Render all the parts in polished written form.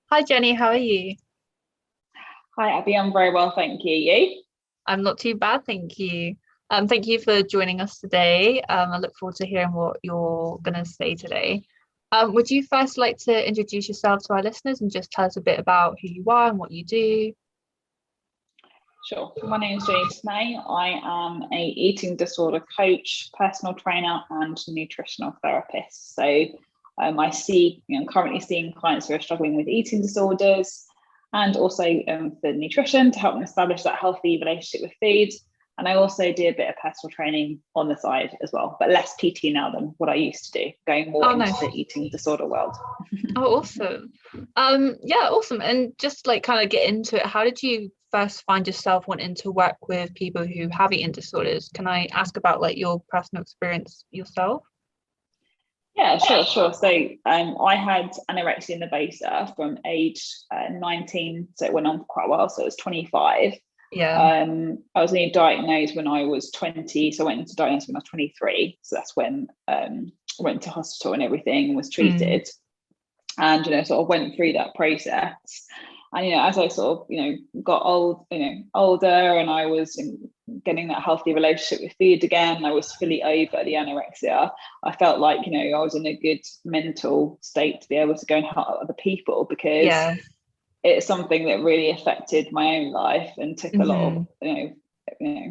Hi Jenny, how are you? Hi, Abby. I'm very well, thank you. You? I'm not too bad, thank you. Thank you for joining us today. I look forward to hearing what you're going to say today. Would you first like to introduce yourself to our listeners and just tell us a bit about who you are and what you do? Sure. My name is Tomei. I am a eating disorder coach, personal trainer, and nutritional therapist. So I'm currently seeing clients who are struggling with eating disorders, and also for nutrition to help them establish that healthy relationship with food. And I also do a bit of personal training on the side as well, but less PT now than what I used to do, going more Oh, into nice. the eating disorder world. Oh, awesome. Yeah, awesome. And just like kind of get into it, how did you first find yourself wanting to work with people who have eating disorders? Can I ask about like your personal experience yourself? Yeah, sure. So I had anorexia nervosa from age 19, so it went on for quite a while. So it was 25. Yeah. I was only diagnosed when I was 20, so I went into diagnosis when I was 23. So that's when I went to hospital and everything was Mm. treated, and sort of went through that process. And as I sort of got older, and I was getting that healthy relationship with food again, I was fully over the anorexia. I felt like I was in a good mental state to be able to go and help other people, because Yeah. it's something that really affected my own life and took a lot of Hmm.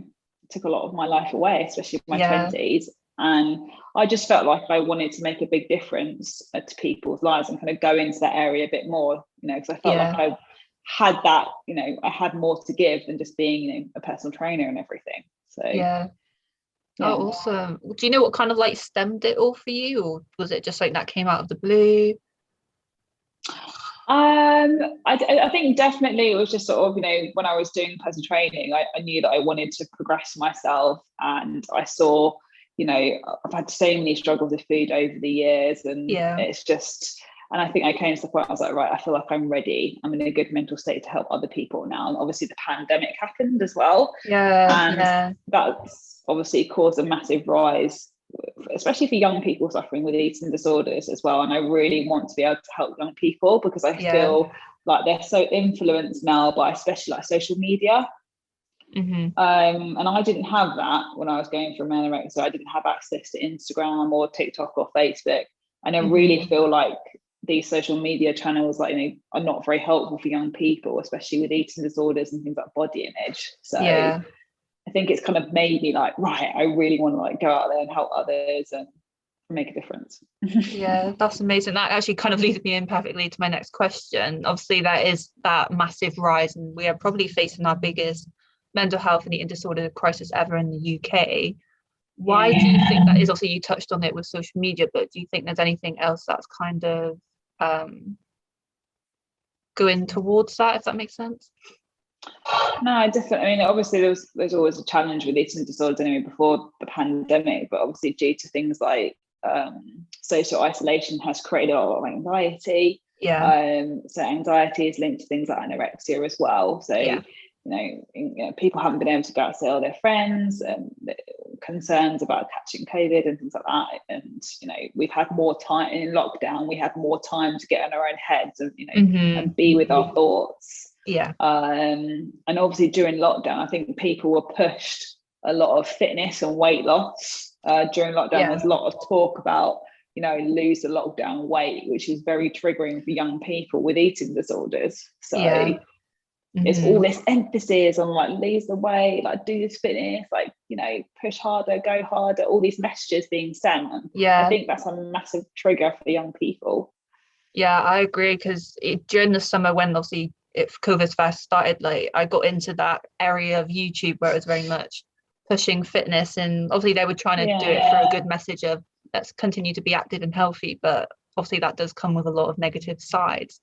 took a lot of my life away, especially in my Yeah. 20s. And I just felt like I wanted to make a big difference to people's lives and kind of go into that area a bit more, because I felt like Yeah. I had that, I had more to give than just being, a personal trainer and everything. So Yeah. yeah. Oh, awesome. Do you know what kind of like stemmed it all for you, or was it just like that came out of the blue? I think definitely it was just sort of, when I was doing personal training, I knew that I wanted to progress myself, and I saw, I've had so many struggles with food over the years, and Yeah. it's just, and I think I came to the point I was like, right, I feel like I'm ready. I'm in a good mental state to help other people now. And obviously the pandemic happened as well, Yeah. and Yeah. that's obviously caused a massive rise, especially for young people suffering with eating disorders as well. And I really want to be able to help young people, because I Yeah. feel like they're so influenced now by especially like social media. Hmm. And I didn't have that when I was going through anorexia. So I didn't have access to Instagram or TikTok or Facebook. And I really Hmm. feel like these social media channels, like, are not very helpful for young people, especially with eating disorders and things like body image. So Yeah. I think it's kind of made me like, right, I really want to like go out there and help others and make a difference. Yeah, that's amazing. That actually kind of leads me in perfectly to my next question. Obviously, there is that massive rise, and we are probably facing our biggest mental health and eating disorder crisis ever in the UK. Why do you think that is? Also, you touched on it with social media, but do you think there's anything else that's kind of um, going towards that, if that makes sense? No, definitely. I mean, obviously, there's always a challenge with eating disorders anyway before the pandemic, but obviously, due to things like social isolation, has created a lot of anxiety. Yeah, So anxiety is linked to things like anorexia as well. So yeah, people haven't been able to go out and see all their friends, and concerns about catching COVID and things like that. And we've had more time in lockdown. We had more time to get in our own heads and hmm, and be with our thoughts. yeah, And obviously during lockdown, I think people were pushed a lot of fitness and weight loss. During lockdown, yeah, there's a lot of talk about, lose the lockdown weight, which is very triggering for young people with eating disorders. yeah, So it's hmm, all this emphasis on like lose the weight, like do this fitness, like, push harder, go harder, all these messages being sent. And I yeah. think that's a massive trigger for young people. Yeah, I agree because during the summer when obviously if COVID first started, like I got into that area of YouTube where it was very much pushing fitness, and obviously they were trying to do it for a Yeah. good message of let's continue to be active and healthy, but obviously that does come with a lot of negative sides.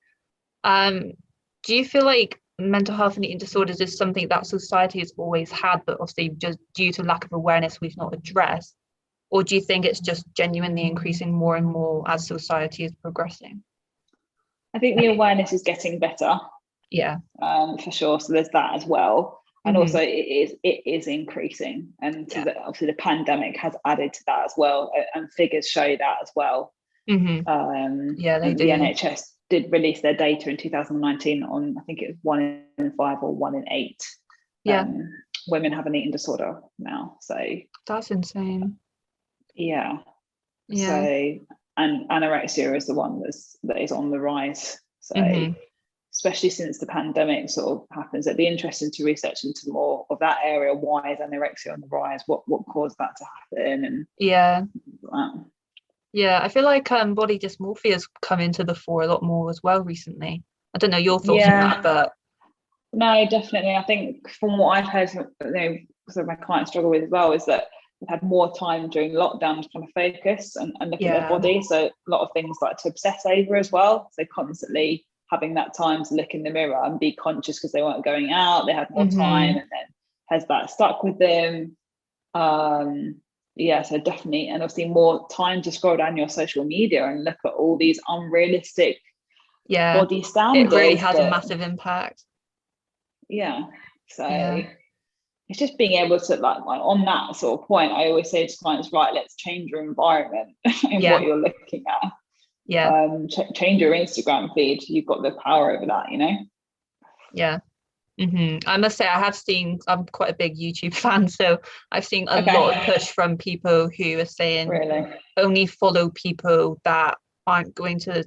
Um, do you feel like mental health and eating disorders is something that society has always had, but obviously just due to lack of awareness we've not addressed? Or do you think it's just genuinely increasing more and more as society is progressing? I think the awareness is getting better, Yeah. for sure. So there's that as well. And Hmm. also it is increasing. And so Yeah. that obviously the pandemic has added to that as well. And figures show that as well. Hmm. Yeah, they And the do. NHS did release their data in 2019 on, I think it was 1 in 5 or 1 in 8 women have an eating disorder now. So that's insane. Yeah. So, and anorexia is the one that is on the rise. So especially since the pandemic sort of happens, it'd be interesting to research into more of that area. Why is anorexia on the rise? What caused that to happen? And I feel like body dysmorphia has come into the fore a lot more as well recently. I don't know your thoughts on that, but no, definitely. I think from what I've heard, some of my clients struggle with as well, is that they've had more time during lockdown to kind of focus and look at their body. So a lot of things like to obsess over as well. So constantly having that time to look in the mirror and be conscious because they weren't going out, they had more time, and then has that stuck with them. So definitely, and obviously more time to scroll down your social media and look at all these unrealistic body standards. It really has a massive impact. It's just being able to like on that sort of point, I always say to clients, right, let's change your environment and what you're looking at. Change your Instagram feed. You've got the power over that, I must say, I'm quite a big YouTube fan, so I've seen a lot of push from people who are saying only follow people that aren't going to,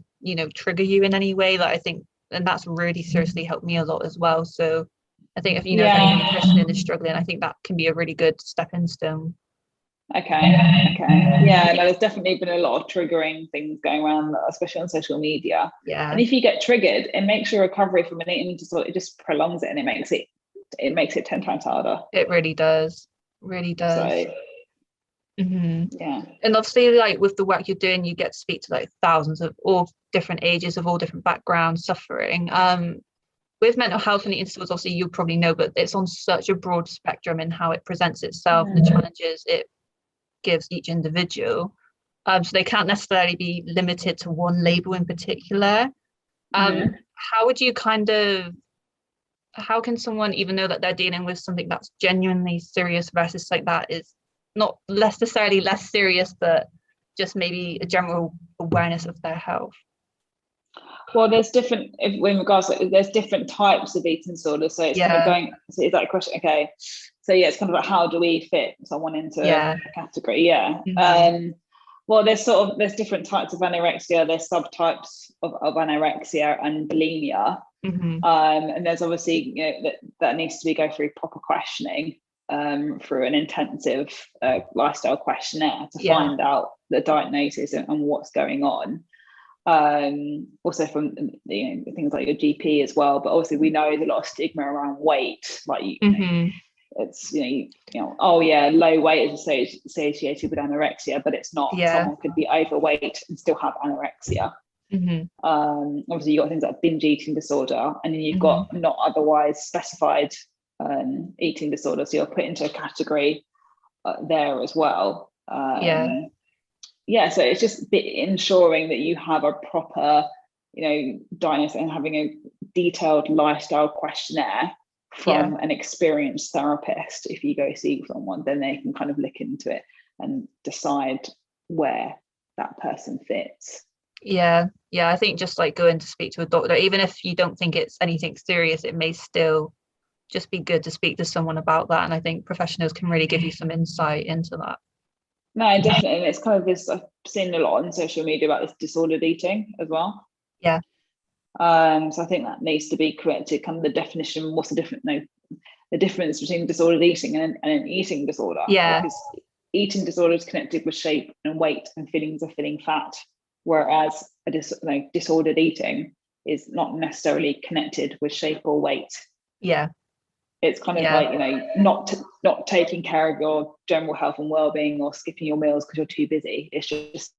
trigger you in any way. Like I think, and that's really seriously helped me a lot as well. So I think if anyone listening is struggling, I think that can be a really good stepping stone. There's definitely been a lot of triggering things going around, especially on social media. And if you get triggered, it makes your recovery from an eating disorder, it just prolongs it, and it makes it 10 times harder. It really does. So, and obviously, like with the work you're doing, you get to speak to like thousands of all different ages, of all different backgrounds, suffering. With mental health and eating disorders, obviously you'll probably know, but it's on such a broad spectrum in how it presents itself, the challenges it gives each individual. So they can't necessarily be limited to one label in particular. How would you how can someone even know that they're dealing with something that's genuinely serious versus like that is not necessarily less serious, but just maybe a general awareness of their health? Well, there's different, in regards to, there's different types of eating disorders. So it's kind of going, so is that a question? Okay. So it's kind of like, how do we fit someone into a category? Well, there's different types of anorexia. There's subtypes of anorexia and bulimia. And there's obviously, that needs to go through proper questioning through an intensive lifestyle questionnaire to find out the diagnosis and what's going on. Also from things like your GP as well, but obviously we know there's a lot of stigma around weight, like it's low weight is associated with anorexia, but it's not. Someone could be overweight and still have anorexia. Obviously you've got things like binge eating disorder, and then you've got not otherwise specified eating disorder, so you're put into a category there as well. So it's just ensuring that you have a proper, diagnosis and having a detailed lifestyle questionnaire from an experienced therapist. If you go see someone, then they can kind of look into it and decide where that person fits. I think just like going to speak to a doctor, even if you don't think it's anything serious, it may still just be good to speak to someone about that. And I think professionals can really give you some insight into that. No, definitely. And it's kind of this, I've seen a lot on social media about this disordered eating as well. So I think that needs to be corrected, kind of the definition, what's the difference between disordered eating and an eating disorder. Because eating disorder is connected with shape and weight and feelings of feeling fat, whereas disordered eating is not necessarily connected with shape or weight. It's kind of like, not taking care of your general health and well-being, or skipping your meals because you're too busy. It's just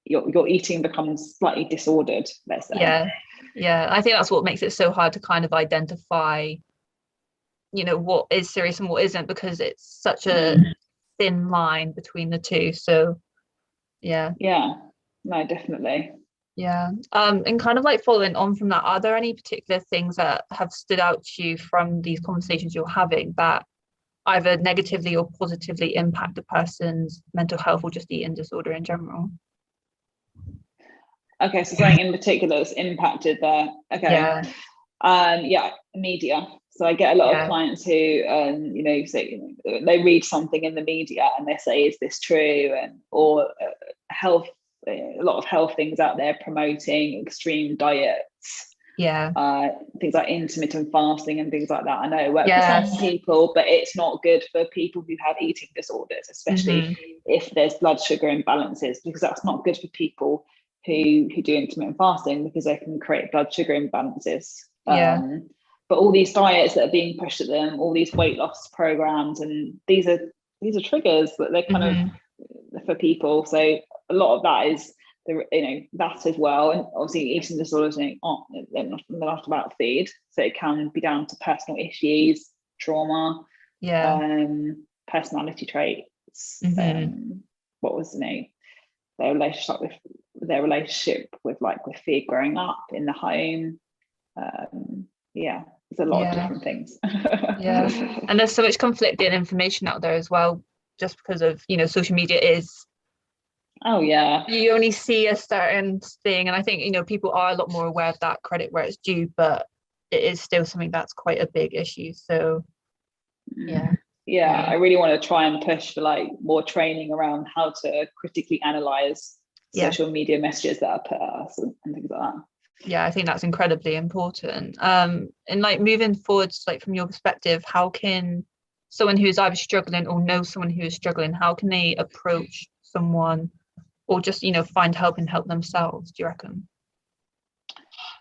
your eating becomes slightly disordered, let's say. I think that's what makes it so hard to kind of identify, what is serious and what isn't, because it's such a thin line between the two. So no, definitely. And kind of like following on from that, are there any particular things that have stood out to you from these conversations you're having that either negatively or positively impact a person's mental health or just eating disorder in general? Okay, so something in particular that's impacted there. Okay. Media. So I get a lot of clients who, say, they read something in the media and they say, "Is this true?" Or health, a lot of health things out there promoting extreme diets. Things like intermittent fasting and things like that. I know it works for some people, but it's not good for people who have eating disorders, especially if there's blood sugar imbalances, because that's not good for people who do intermittent fasting, because they can create blood sugar imbalances. But all these diets that are being pushed at them, all these weight loss programs, and these are triggers that they're kind of for people. So a lot of that is that as well. And obviously eating disorders they're not about food, so it can be down to personal issues, trauma, personality traits, what was their relationship with food growing up in the home. There's a lot of different things. And there's so much conflicting information out there as well, just because of social media is you only see a certain thing, and I think people are a lot more aware of that, credit where it's due, but it is still something that's quite a big issue. So I really want to try and push for more training around how to critically analyze social media messages that are put at us and things like that. I think that's incredibly important. And moving forwards, from your perspective, how can someone who's either struggling or knows someone who is struggling, how can they approach someone, or just find help and help themselves, do you reckon?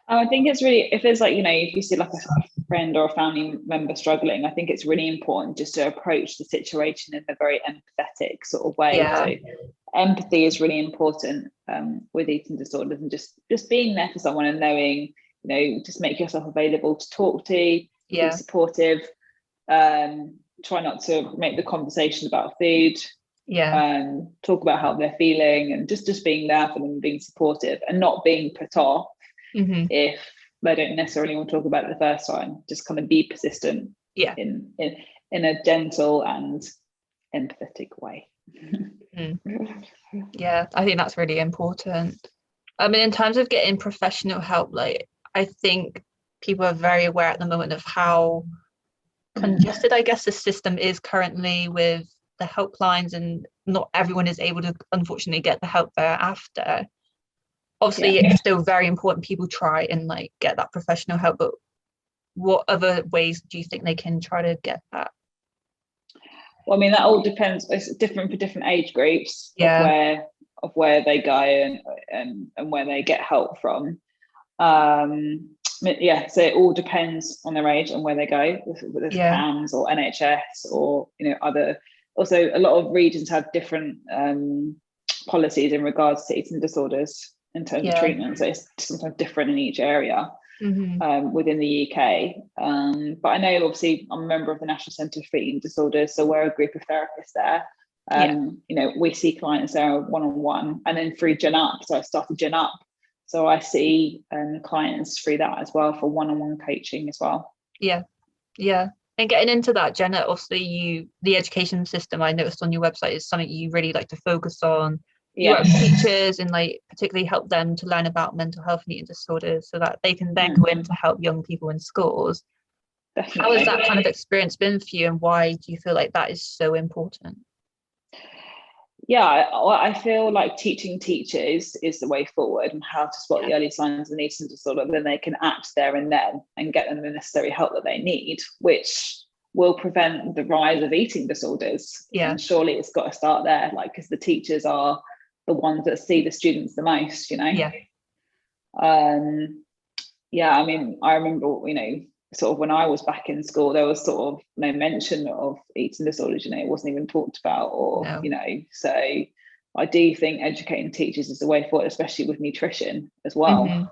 I think it's really, if there's if you see a friend or a family member struggling, I think it's really important just to approach the situation in a very empathetic sort of way. So empathy is really important with eating disorders, and just being there for someone and knowing, just make yourself available to talk to, be supportive, try not to make the conversation about food, talk about how they're feeling, and just being there for them, being supportive and not being put off if they don't necessarily want to talk about it the first time. Just kind of be persistent in a gentle and empathetic way. I think that's really important. I mean, in terms of getting professional help, I think people are very aware at the moment of how congested, I guess, the system is currently with the helplines, and not everyone is able to, unfortunately, get the help they're after. Obviously, it's still very important people try and get that professional help, but what other ways do you think they can try to get that? Well, I mean, that all depends. It's different for different age groups of where they go and where they get help from. So it all depends on their age and where they go, with CAMS or NHS or other. Also, a lot of regions have different policies in regards to eating disorders in terms of treatment. So it's sometimes different in each area. Within the UK, but I know obviously I'm a member of the National Centre for Eating Disorders, so we're a group of therapists there. We see clients there one-on-one, and then through Gen Up, so I started Gen Up, so I see clients through that as well for one-on-one coaching as well. And getting into that, Jenna, obviously the education system, I noticed on your website, is something you really like to focus on. You work with teachers and particularly help them to learn about mental health and eating disorders, so that they can then go in to help young people in schools. Definitely. How has that kind of experience been for you, and why do you feel like that is so important? I feel like teaching teachers is the way forward, and how to spot the early signs of an eating disorder. Then they can act there and then and get them the necessary help that they need, which will prevent the rise of eating disorders. And surely it's got to start there, because the teachers are the ones that see the students the most, I mean, I remember, sort of when I was back in school, there was sort of no mention of eating disorders, it wasn't even talked about, or so I do think educating teachers is the way forward, especially with nutrition as well.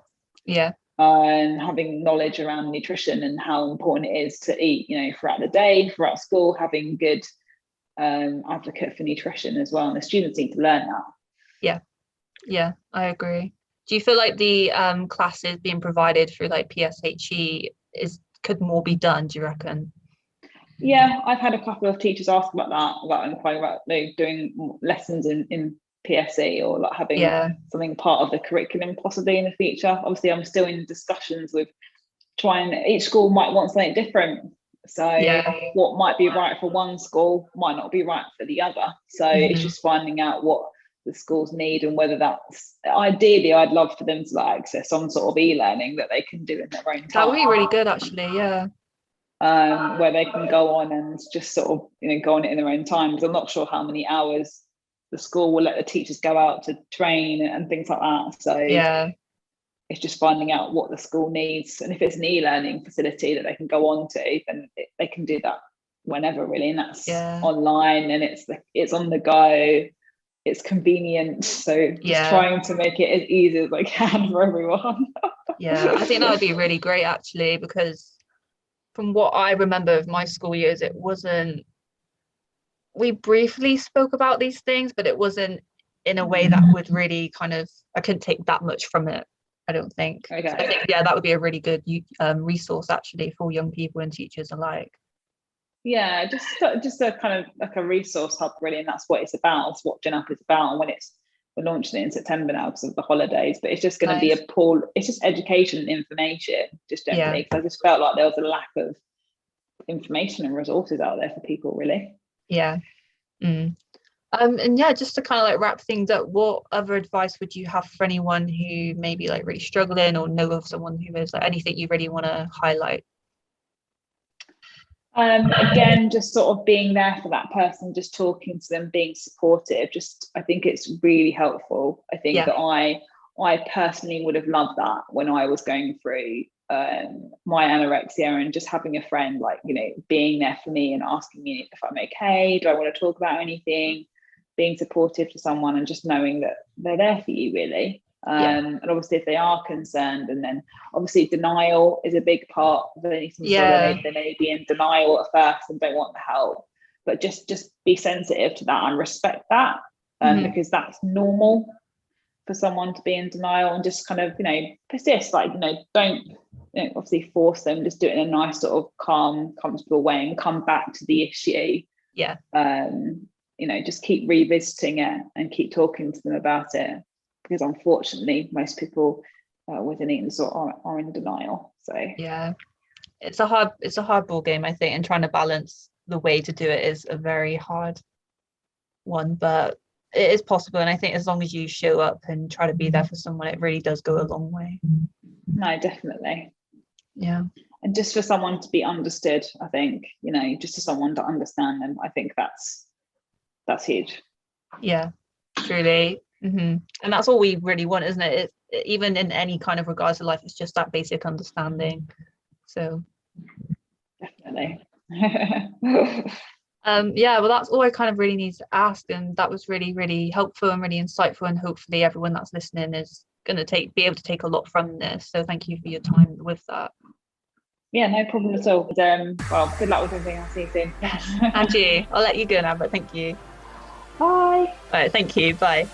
And having knowledge around nutrition and how important it is to eat, throughout the day, throughout school, having good advocate for nutrition as well, and the students need to learn that. I agree. Do you feel like the classes being provided through PSHE could more be done, do you reckon? I've had a couple of teachers ask about that, about inquiring about doing lessons in PSE or like having something part of the curriculum possibly in the future. Obviously, I'm still in discussions with each school might want something different. So what might be right for one school might not be right for the other. So it's just finding out what the schools need, and whether that's ideally, I'd love for them to like access some sort of e-learning that they can do in their own time. That would be really good, actually. Where they can go on and just sort of go on it in their own time, because I'm not sure how many hours the school will let the teachers go out to train and things like that. So it's just finding out what the school needs, and if it's an e-learning facility that they can go on to, then they can do that whenever, really, and that's online, and it's on the go, it's convenient. So just trying to make it as easy as I can for everyone. I think that would be really great, actually, because from what I remember of my school years, it wasn't, we briefly spoke about these things, but it wasn't in a way that would really I couldn't take that much from it, I don't think. Okay. So I think that would be a really good resource, actually, for young people and teachers alike. Yeah, just a kind of like a resource hub, really, and that's what it's about. It's what Gen Up is about, and we're launching it in September now because of the holidays, but it's just going to be it's just education and information, just generally, because I just felt like there was a lack of information and resources out there for people, really. And just to kind of like wrap things up, what other advice would you have for anyone who may be like really struggling, or know of someone who is, like, anything you really want to highlight? Again, just sort of being there for that person, just talking to them, being supportive. I think it's really helpful. I think that I personally would have loved that when I was going through my anorexia, and just having a friend being there for me and asking me if I'm okay, do I want to talk about anything, being supportive to someone, and just knowing that they're there for you, really. And obviously if they are concerned, and then obviously denial is a big part of anything. They may be in denial at first and don't want the help, but just be sensitive to that and respect that, because that's normal for someone to be in denial, and just kind of persist, don't obviously force them, just do it in a nice sort of calm, comfortable way, and come back to the issue. Just keep revisiting it and keep talking to them about it, because unfortunately most people with an eating disorder are in denial. So it's a hard ball game, I think, and trying to balance the way to do it is a very hard one, but it is possible. And I think as long as you show up and try to be there for someone, it really does go a long way. No, definitely. And just for someone to be understood, I think, just for someone to understand them, I think that's huge. Truly. And that's all we really want, isn't it? Even in any kind of regards to life, it's just that basic understanding. So definitely. Well, that's all I kind of really need to ask, and that was really, really helpful and really insightful, and hopefully everyone that's listening is going to be able to take a lot from this. So thank you for your time with that. No problem at all. Well, good luck with everything. I'll see you soon. And you. I'll let you go now, but thank you. Bye. All right, thank you. Bye.